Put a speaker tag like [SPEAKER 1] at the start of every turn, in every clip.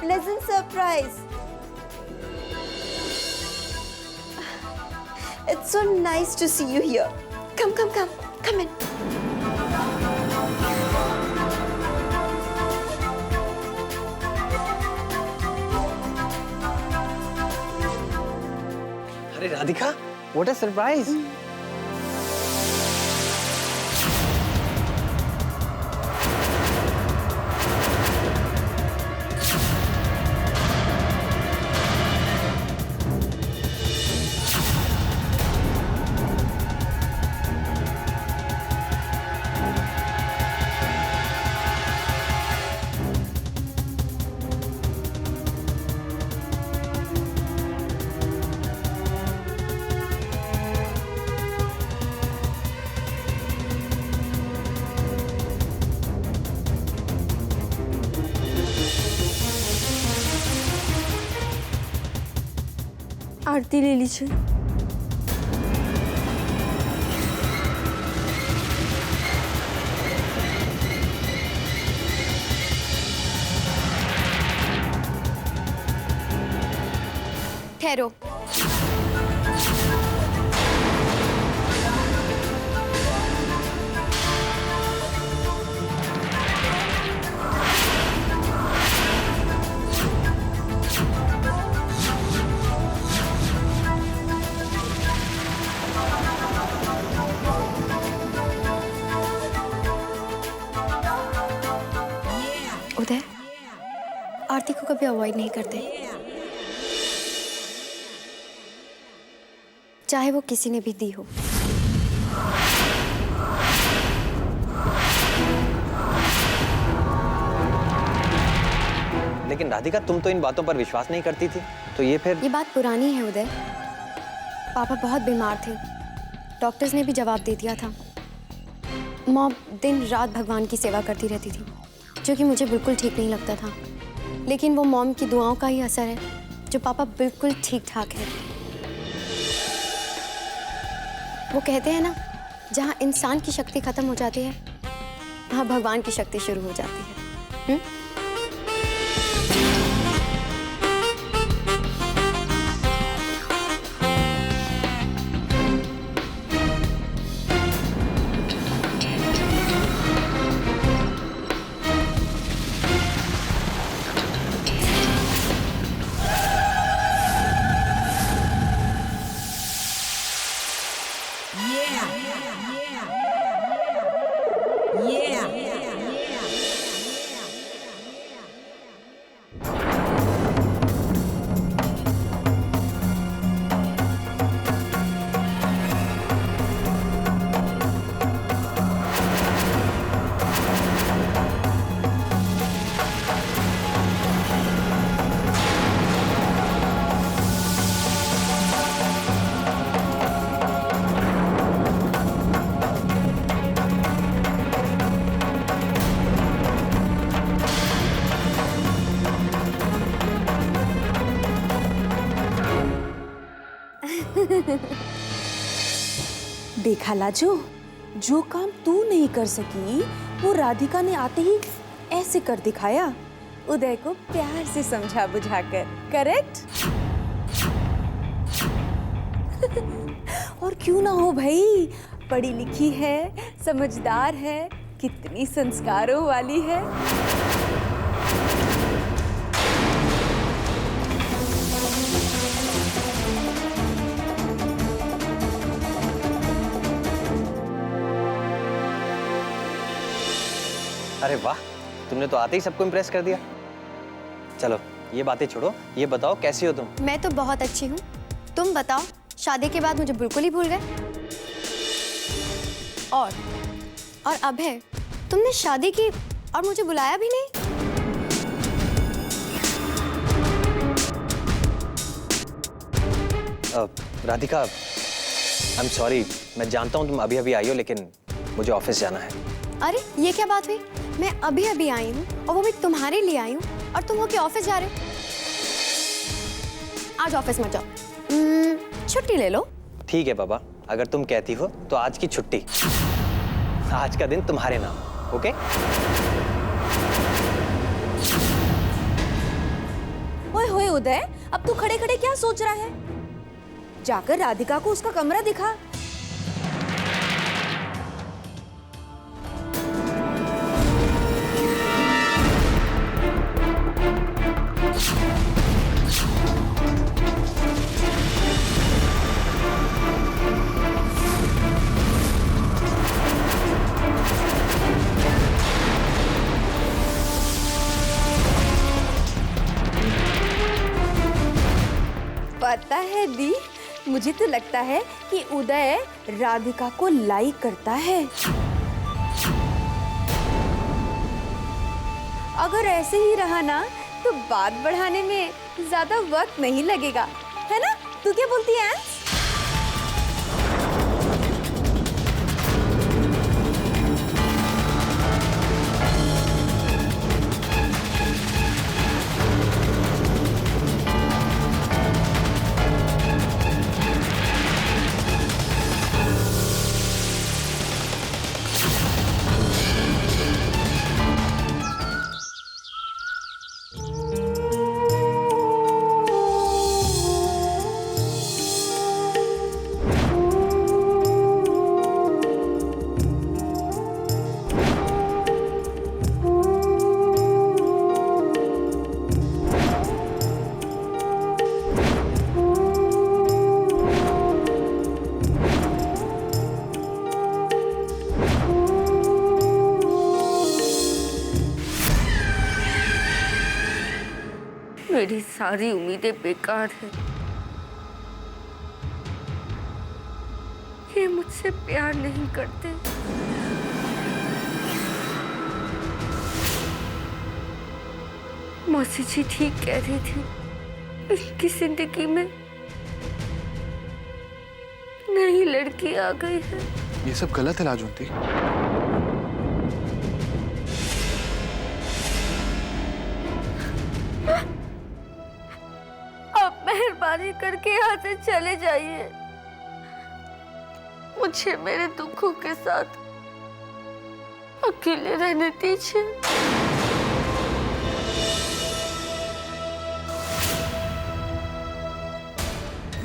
[SPEAKER 1] pleasant surprise. It's so nice to see you here. Come in.
[SPEAKER 2] अरे Radhika, what a surprise!
[SPEAKER 1] आरती ले लीजिए।
[SPEAKER 3] ठहरो। उदय, आरती को कभी अवॉइड नहीं करते, चाहे वो किसी ने भी दी हो।
[SPEAKER 2] लेकिन राधिका, तुम तो इन बातों पर विश्वास नहीं करती थी, तो ये फिर?
[SPEAKER 3] ये बात पुरानी है उदय। पापा बहुत बीमार थे, डॉक्टर्स ने भी जवाब दे दिया था। मॉम दिन रात भगवान की सेवा करती रहती थी, जो कि मुझे बिल्कुल ठीक नहीं लगता था। लेकिन वो मॉम की दुआओं का ही असर है, जो पापा बिल्कुल ठीक ठाक है। वो कहते हैं ना, जहाँ इंसान की शक्ति खत्म हो जाती है, वहाँ भगवान की शक्ति शुरू हो जाती है।
[SPEAKER 1] देखा लाजो, जो काम तू नहीं कर सकी वो राधिका ने आते ही ऐसे कर दिखाया, उदय को प्यार से समझा बुझाकर। करेक्ट? और क्यों ना हो भाई, पढ़ी लिखी है, समझदार है, कितनी संस्कारों वाली है।
[SPEAKER 2] अरे वाह, तुमने तो आते ही सबको इम्प्रेस कर दिया। चलो ये बातें छोड़ो, ये बताओ कैसी हो तुम?
[SPEAKER 3] मैं तो बहुत अच्छी हूँ, तुम बताओ। शादी के बाद मुझे बिल्कुल ही भूल गए। और अभय, तुमने शादी की और मुझे बुलाया भी नहीं।
[SPEAKER 2] राधिका, आई एम सॉरी, मैं जानता हूँ तुम अभी अभी आई हो, लेकिन मुझे ऑफिस जाना है।
[SPEAKER 3] अरे ये क्या बात हुई? मैं अभी अभी आई हूँ और वो भी तुम्हारे लिए आई हूँ, और तुम हो कि ऑफिस जा रहे हो। आज ऑफिस मत जाओ, छुट्टी ले लो।
[SPEAKER 2] ठीक है पापा, अगर तुम कहती हो तो आज की छुट्टी। आज का दिन तुम्हारे नाम, ओके?
[SPEAKER 1] उदय, अब तू खड़े खड़े क्या सोच रहा है? जाकर राधिका को उसका कमरा दिखा। पता है दी, मुझे तो लगता है कि उदय राधिका को लाइक करता है। अगर ऐसे ही रहा ना तो बात बढ़ाने में ज्यादा वक्त नहीं लगेगा, है ना? तू क्या बोलती है?
[SPEAKER 4] मेरी सारी उम्मीदें बेकार है। ये मुझसे प्यार नहीं करते। मौसी जी ठीक कह रही थी, इनकी जिंदगी में नई लड़की आ गई है।
[SPEAKER 5] ये सब गलत है लाजवंती।
[SPEAKER 4] आप मेहरबानी करके यहाँ से चले जाइए। मुझे मेरे दुखों के साथ अकेले रहने दीजिए।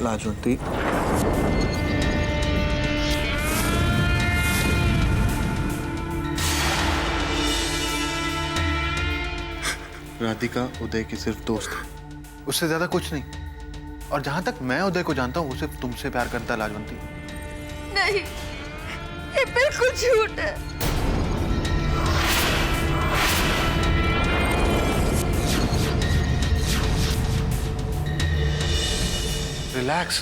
[SPEAKER 5] लाजवंती, राधिका उदय की सिर्फ दोस्त है, उससे ज्यादा कुछ नहीं। और जहां तक मैं उदय को जानता हूँ, वो सिर्फ तुमसे प्यार करता है लाजवंती।
[SPEAKER 4] नहीं, ये बिल्कुल झूठ है।
[SPEAKER 5] रिलैक्स,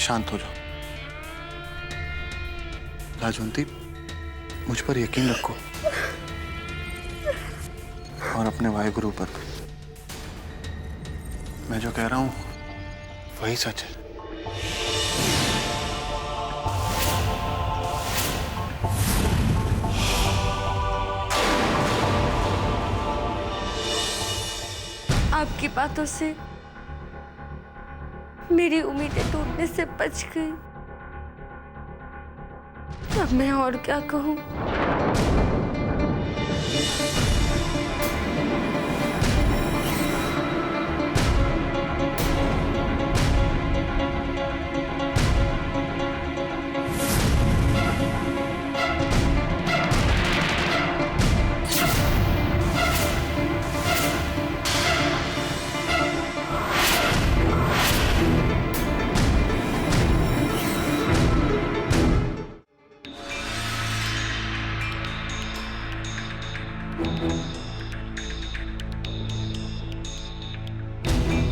[SPEAKER 5] शांत हो जाओ। लाजवंती, मुझ पर यकीन रखो और अपने वाहिगुरु पर। मैं जो कह रहा हूं वही सच है।
[SPEAKER 4] आपकी बातों से मेरी उम्मीदें टूटने से बच गई। अब मैं और क्या कहूं?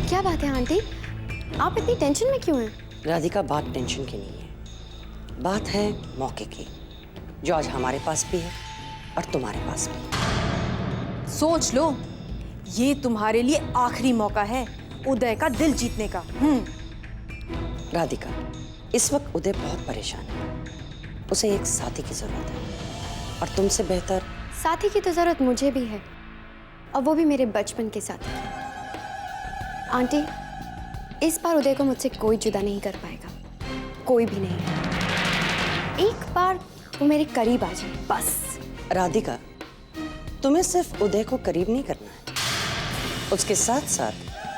[SPEAKER 3] क्या बात है आंटी, आप इतनी टेंशन में क्यों हैं?
[SPEAKER 6] राधिका, बात टेंशन की नहीं है, बात है मौके की, जो आज हमारे पास भी है और तुम्हारे पास भी।
[SPEAKER 1] सोच लो, ये तुम्हारे लिए आखिरी मौका है उदय का दिल जीतने का।
[SPEAKER 6] राधिका, इस वक्त उदय बहुत परेशान है, उसे एक साथी की जरूरत है और तुमसे बेहतर।
[SPEAKER 3] साथी की तो जरूरत मुझे भी है, और वो भी मेरे बचपन के साथी। आंटी, इस बार उदय को मुझसे कोई जुदा नहीं कर पाएगा, कोई भी नहीं। एक बार वो मेरे करीब आ जाए बस।
[SPEAKER 6] राधिका, तुम्हें सिर्फ उदय को करीब नहीं करना है, उसके साथ साथ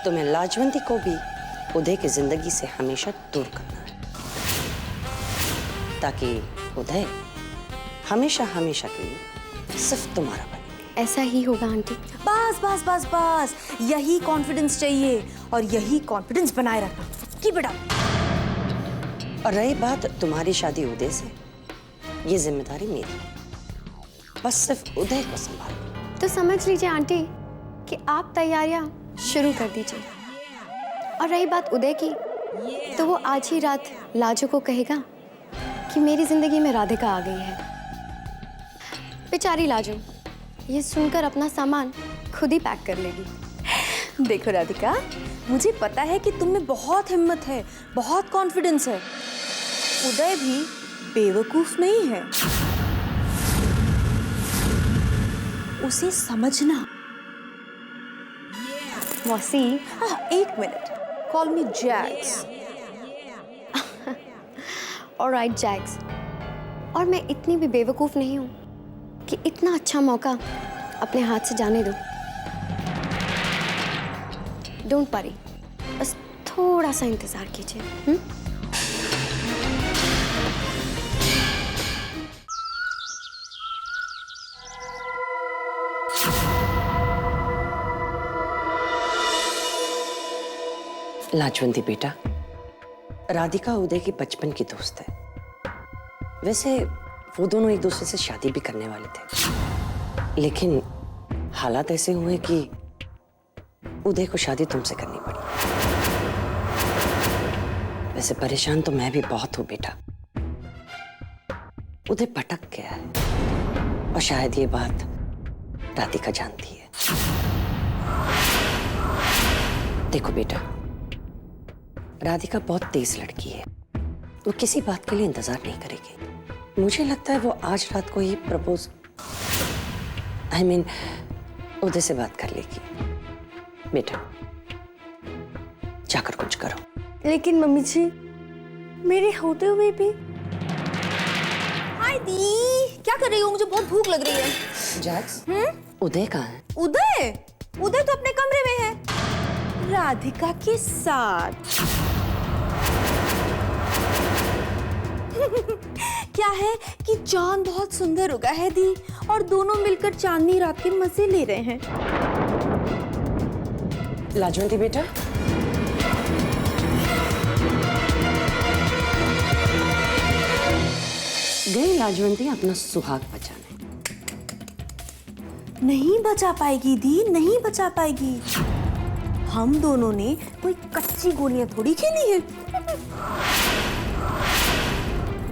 [SPEAKER 6] तुम्हें लाजवंती को भी उदय की जिंदगी से हमेशा दूर करना है, ताकि उदय हमेशा हमेशा के लिए सिर्फ तुम्हारा बने।
[SPEAKER 3] ऐसा ही होगा आंटी।
[SPEAKER 1] बस बस बस बस, यही कॉन्फिडेंस चाहिए और यही कॉन्फिडेंस बनाए रखना। Keep it up.
[SPEAKER 6] और रही बात तुम्हारी शादी उदय से, ये जिम्मेदारी मेरी है, बस सिर्फ उदय को संभालना।
[SPEAKER 3] तो समझ लीजिए आंटी कि आप तैयारियां शुरू कर दीजिए। और रही बात उदय की, तो वो आज ही रात लाजो को कहेगा कि मेरी जिंदगी में राधिका आ गई है। बेचारी लाजो ये सुनकर अपना सामान खुद ही पैक कर लेगी।
[SPEAKER 1] देखो राधिका, मुझे पता है कि तुम में बहुत हिम्मत है, बहुत कॉन्फिडेंस है। उदय भी बेवकूफ नहीं है, उसे समझना।
[SPEAKER 3] मौसी,
[SPEAKER 1] एक minute, call me Jacks.
[SPEAKER 3] Alright Jacks. और मैं इतनी भी बेवकूफ नहीं हूँ कि इतना अच्छा मौका अपने हाथ से जाने दो। डोंट वरी, बस थोड़ा सा इंतजार कीजिए।
[SPEAKER 6] लाजवंती बेटा, राधिका उदय की बचपन की दोस्त है। वैसे वो दोनों एक दूसरे से शादी भी करने वाले थे, लेकिन हालात ऐसे हुए कि उदय को शादी तुमसे करनी पड़ी। वैसे परेशान तो मैं भी बहुत हूं बेटा। उदय भटक गया है और शायद ये बात राधिका जानती है। देखो बेटा, राधिका बहुत तेज लड़की है, वो किसी बात के लिए इंतजार नहीं करेगी। मुझे लगता है वो आज रात को ही प्रपोज उदय से बात कर लेगी। बेटा जाकर कुछ करो।
[SPEAKER 4] लेकिन मम्मी जी, मेरे होते हुए भी।
[SPEAKER 1] हाय दी, क्या कर रही हो? मुझे बहुत भूख लग रही है।
[SPEAKER 6] जैक्स, उदय कहाँ है?
[SPEAKER 1] उदय? उदय तो अपने कमरे में है, राधिका के साथ। क्या है कि चांद बहुत सुंदर उगा है दी, और दोनों मिलकर चांदनी रात के मजे ले रहे हैं।
[SPEAKER 6] लाजवंती बेटा, गई लाजवंती अपना सुहाग बचाने।
[SPEAKER 1] नहीं बचा पाएगी दी, नहीं बचा पाएगी। हम दोनों ने कोई कच्ची गोलियां थोड़ी खेली है।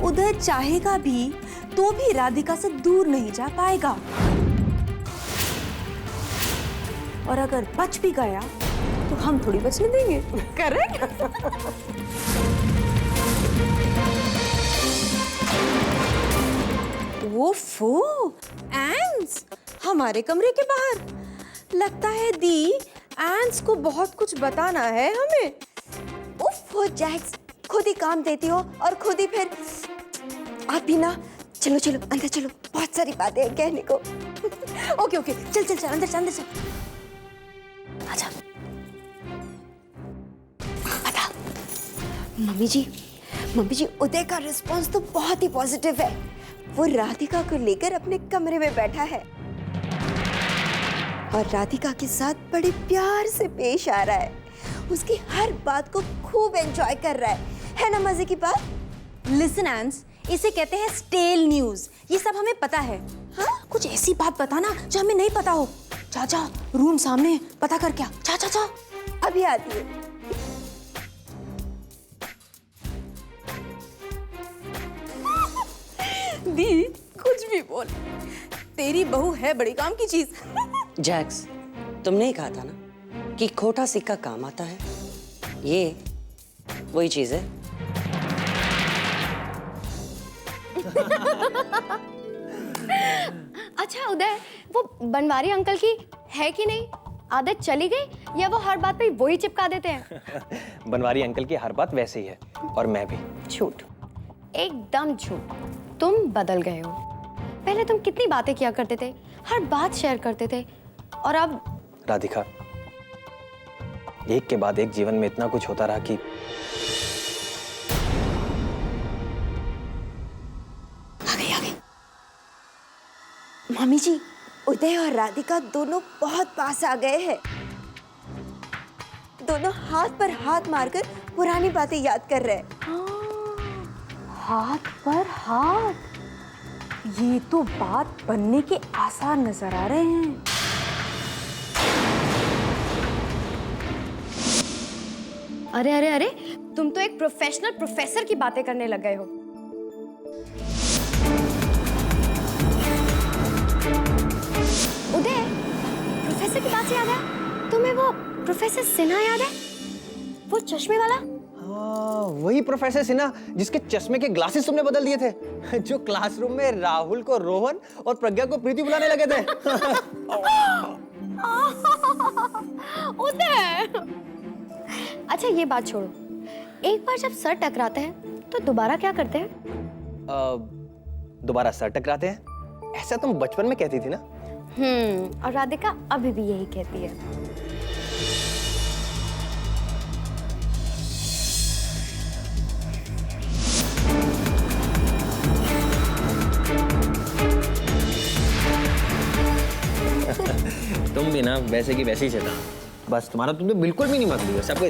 [SPEAKER 1] उदय चाहेगा भी तो भी राधिका से दूर नहीं जा पाएगा, और अगर बच भी गया तो हम थोड़ी बचने देंगे। करेक्ट? ओफो, एंड्स हमारे कमरे के बाहर। लगता है दी, एंड्स को बहुत कुछ बताना है हमें।
[SPEAKER 4] ओफो जैक्स, खुद ही काम देती हो और खुद ही फिर आप भी ना। चलो चलो अंदर चलो, बहुत सारी बातें हैं कहने को।
[SPEAKER 1] ओके ओके, चल चल चल, अंदर चल, अंदर चल। आजा।
[SPEAKER 4] बता मम्मी जी, उदय का रिस्पॉन्स तो बहुत ही पॉजिटिव है। वो राधिका को लेकर अपने कमरे में बैठा है और राधिका के साथ बड़े प्यार से पेश आ रहा है। उसकी हर बात को खूब एंजॉय कर रहा है ना? मजे की बात।
[SPEAKER 1] लिसन एंड्स, इसे कहते हैं स्टेल न्यूज। ये सब हमें पता है। हाँ, कुछ ऐसी बात बताना जो हमें नहीं पता हो। जा जा, रूम सामने है, पता कर क्या। जा जा जा।
[SPEAKER 4] अभी आती है।
[SPEAKER 1] दी, कुछ भी बोल, तेरी बहू है बड़ी काम की चीज।
[SPEAKER 6] जैक्स, तुमने ही कहा था ना कि खोटा सिक्का काम आता है। ये वही चीज है।
[SPEAKER 3] अच्छा उदय, वो बनवारी अंकल की है कि नहीं? आदत चली गई या वो हर बात पे वही चिपका देते हैं?
[SPEAKER 2] बनवारी अंकल की हर बात वैसे ही है, और मैं भी।
[SPEAKER 3] झूठ, एकदम झूठ। तुम बदल गए हो। पहले तुम कितनी बातें किया करते थे, हर बात शेयर करते थे, और अब
[SPEAKER 2] राधिका, एक के बाद एक जीवन में इतना कुछ होता रहा कि
[SPEAKER 4] आ गई। मम्मी जी, उदय और राधिका दोनों बहुत पास आ गए हैं। दोनों हाथ पर हाथ मारकर पुरानी बातें याद कर रहे हैं।
[SPEAKER 1] हाथ पर हाथ, ये तो बात बनने के आसार नजर आ रहे हैं।
[SPEAKER 3] अरे अरे अरे, तुम तो एक प्रोफेशनल प्रोफेसर की बातें करने लग गए हो। उदय, प्रोफेसर की बात से याद है, तुम्हें वो प्रोफेसर सिन्हा याद है? वो चश्मे वाला?
[SPEAKER 2] हाँ, वही प्रोफेसर सिन्हा जिसके चश्मे के ग्लासेस तुमने बदल दिए थे, जो क्लासरूम में राहुल को रोहन और प्रज्ञा को प्रीति बुलाने लगे थे।
[SPEAKER 3] उदय, अच्छा ये बात छोड़ो, एक बार जब सर टकराते हैं तो दोबारा क्या करते हैं?
[SPEAKER 2] दोबारा सर टकराते हैं, ऐसा तुम बचपन में कहती थी ना।
[SPEAKER 3] और राधिका अभी भी यही कहती है।
[SPEAKER 2] तुम भी ना वैसे की वैसी ही चला, बस तुम्हारा तुमने बिल्कुल भी नहीं बदली, सबको